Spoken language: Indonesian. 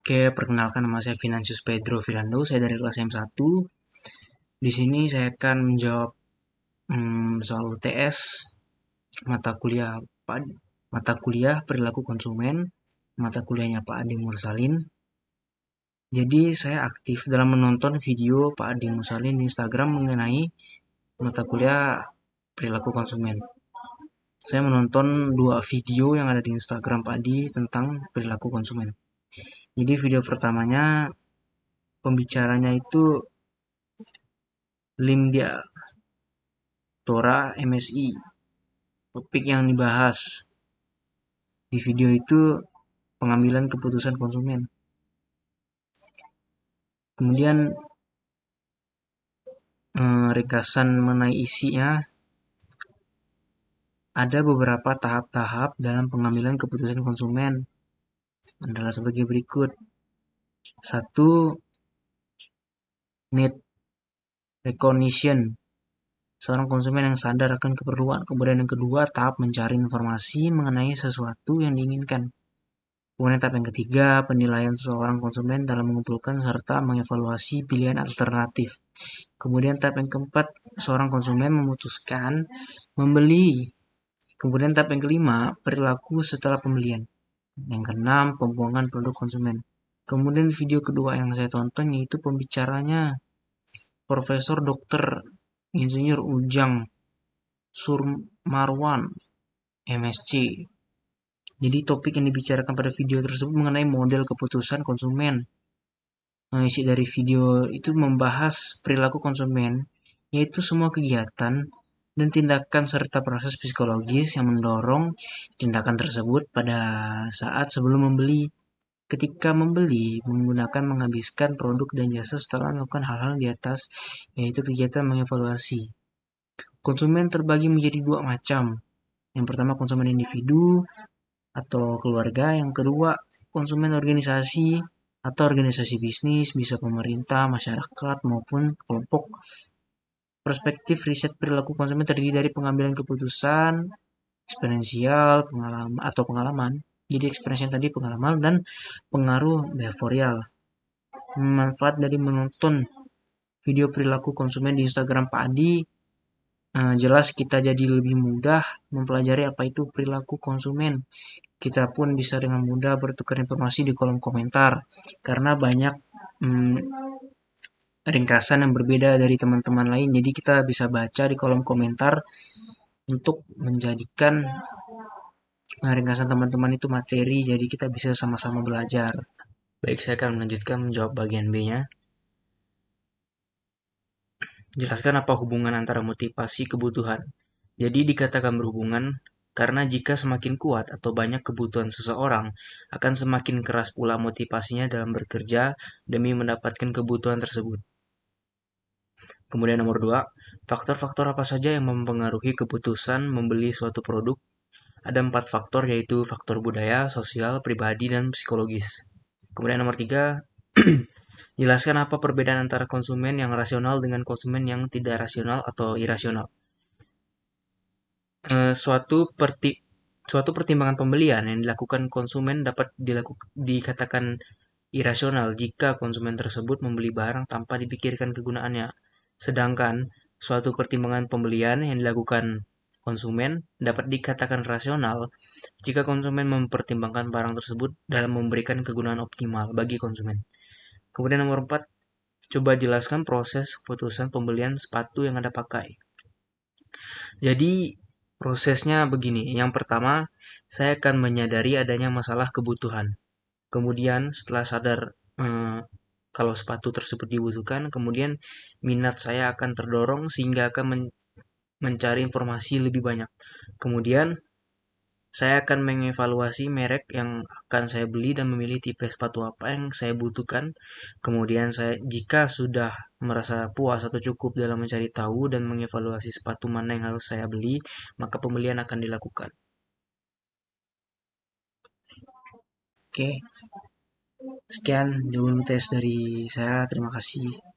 Oke, perkenalkan nama saya Finansius Pedro Firando, saya dari kelas M1. Di sini saya akan menjawab soal UTS mata kuliah mata kuliah perilaku konsumen, mata kuliahnya Pak Adi Mursalin. Jadi saya aktif dalam menonton video Pak Adi Mursalin di Instagram mengenai mata kuliah perilaku konsumen. Saya menonton 2 video yang ada di Instagram Pak Adi tentang perilaku konsumen. Jadi video pertamanya pembicaranya itu Limdia Tora MSI. Topik yang dibahas di video itu pengambilan keputusan konsumen. Kemudian ringkasan mengenai isinya, ada beberapa tahap-tahap dalam pengambilan keputusan konsumen adalah sebagai berikut. 1. Need recognition. Seorang konsumen yang sadar akan keperluan. Kemudian yang kedua, tahap mencari informasi mengenai sesuatu yang diinginkan. Kemudian tahap yang ketiga, penilaian seseorang konsumen dalam mengumpulkan serta mengevaluasi pilihan alternatif. Kemudian tahap yang keempat, seorang konsumen memutuskan membeli. Kemudian tahap yang kelima, perilaku setelah pembelian. Yang keenam, pembuangan produk konsumen. Kemudian video kedua yang saya tonton yaitu pembicaranya Profesor Dr. Insinyur Ujang Surmarwan, MSc. Jadi topik yang dibicarakan pada video tersebut mengenai model keputusan konsumen. Isi dari video itu membahas perilaku konsumen, yaitu semua kegiatan dan tindakan serta proses psikologis yang mendorong tindakan tersebut pada saat sebelum membeli. Ketika membeli, menggunakan menghabiskan produk dan jasa setelah melakukan hal-hal di atas, yaitu kegiatan mengevaluasi. Konsumen terbagi menjadi 2 macam. Yang pertama konsumen individu atau keluarga, yang kedua konsumen organisasi atau organisasi bisnis, bisa pemerintah, masyarakat, maupun kelompok. Perspektif riset perilaku konsumen terdiri dari pengambilan keputusan, eksponensial, pengalaman. Jadi eksponensial tadi pengalaman dan pengaruh behavioral. Manfaat dari menonton video perilaku konsumen di Instagram Pak Adi, jelas kita jadi lebih mudah mempelajari apa itu perilaku konsumen. Kita pun bisa dengan mudah bertukar informasi di kolom komentar karena banyak ringkasan yang berbeda dari teman-teman lain. Jadi kita bisa baca di kolom komentar untuk menjadikan ringkasan teman-teman itu materi. Jadi kita bisa sama-sama belajar. Baik, saya akan melanjutkan menjawab bagian B-nya. Jelaskan apa hubungan antara motivasi kebutuhan. Jadi dikatakan berhubungan karena jika semakin kuat atau banyak kebutuhan seseorang, akan semakin keras pula motivasinya dalam bekerja demi mendapatkan kebutuhan tersebut. Kemudian nomor 2, faktor-faktor apa saja yang mempengaruhi keputusan membeli suatu produk? Ada 4 faktor, yaitu faktor budaya, sosial, pribadi, dan psikologis. Kemudian nomor 3, jelaskan apa perbedaan antara konsumen yang rasional dengan konsumen yang tidak rasional atau irasional. Suatu pertimbangan pembelian yang dilakukan konsumen dapat dikatakan irasional jika konsumen tersebut membeli barang tanpa dipikirkan kegunaannya. Sedangkan suatu pertimbangan pembelian yang dilakukan konsumen dapat dikatakan rasional jika konsumen mempertimbangkan barang tersebut dalam memberikan kegunaan optimal bagi konsumen. Kemudian nomor 4, coba jelaskan proses keputusan pembelian sepatu yang Anda pakai. Jadi prosesnya begini. Yang pertama, saya akan menyadari adanya masalah kebutuhan. Kemudian setelah sadar kalau sepatu tersebut dibutuhkan, kemudian minat saya akan terdorong sehingga akan mencari informasi lebih banyak. Kemudian saya akan mengevaluasi merek yang akan saya beli dan memilih tipe sepatu apa yang saya butuhkan. Kemudian jika sudah merasa puas atau cukup dalam mencari tahu dan mengevaluasi sepatu mana yang harus saya beli, maka pembelian akan dilakukan. Oke, sekian jawaban tes dari saya. Terima kasih.